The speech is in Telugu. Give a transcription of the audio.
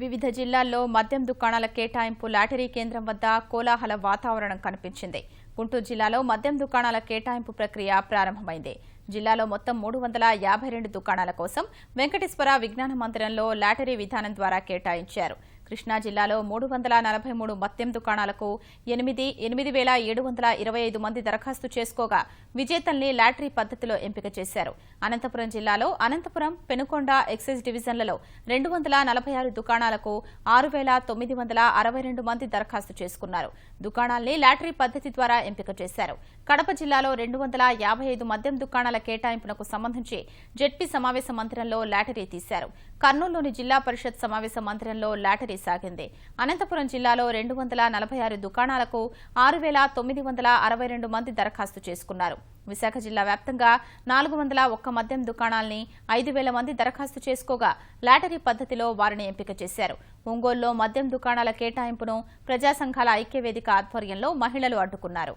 వివిధ జిల్లాల్లో మద్యం దుకాణాల కేటాయింపు లాటరీ కేంద్రం వద్ద కోలాహల వాతావరణం కనిపించింది. గుంటూరు జిల్లాలో మద్యం దుకాణాల కేటాయింపు ప్రక్రియ ప్రారంభమైంది. జిల్లాలో మొత్తం 352 దుకాణాల కోసం వెంకటేశ్వర విజ్ఞాన మందిరంలో లాటరీ విధానం ద్వారా కేటాయించారు. కృష్ణా జిల్లాలో 343 మద్యం దుకాణాలకు 8,725 మంది దరఖాస్తు చేసుకోగా విజేతల్ని లాటరీ పద్ధతిలో ఎంపిక చేశారు. అనంతపురం జిల్లాలో అనంతపురం, పెనుకొండ ఎక్సైజ్ డివిజన్లలో 246 దుకాణాలకు 6,962 మంది దరఖాస్తు చేసుకున్నారు. దుకాణాల్ని లాటరీ పద్ధతి ద్వారా ఎంపిక చేశారు. కడప జిల్లాలో 255 మద్యం దుకాణాల కేటాయింపునకు సంబంధించి జెడ్పీ సమావేశ మందిరంలో లాటరీ తీశారు. కర్నూలులోని జిల్లా పరిషత్ సమావేశ మందిరంలో లాటరీ సాగింది. అనంతపురం జిల్లాలో 246 దుకాణాలకు 6,962 మంది దరఖాస్తు చేసుకున్నారు. విశాఖ జిల్లా వ్యాప్తంగా 401 మద్యం దుకాణాల్ని 5,000 మంది దరఖాస్తు చేసుకోగా లాటరీ పద్ధతిలో వారిని ఎంపిక చేశారు. ఒంగోలులో మద్యం దుకాణాల కేటాయింపును ప్రజా సంఘాల ఐక్యవేదిక ఆధ్వర్యంలో మహిళలు అడ్డుకున్నారు.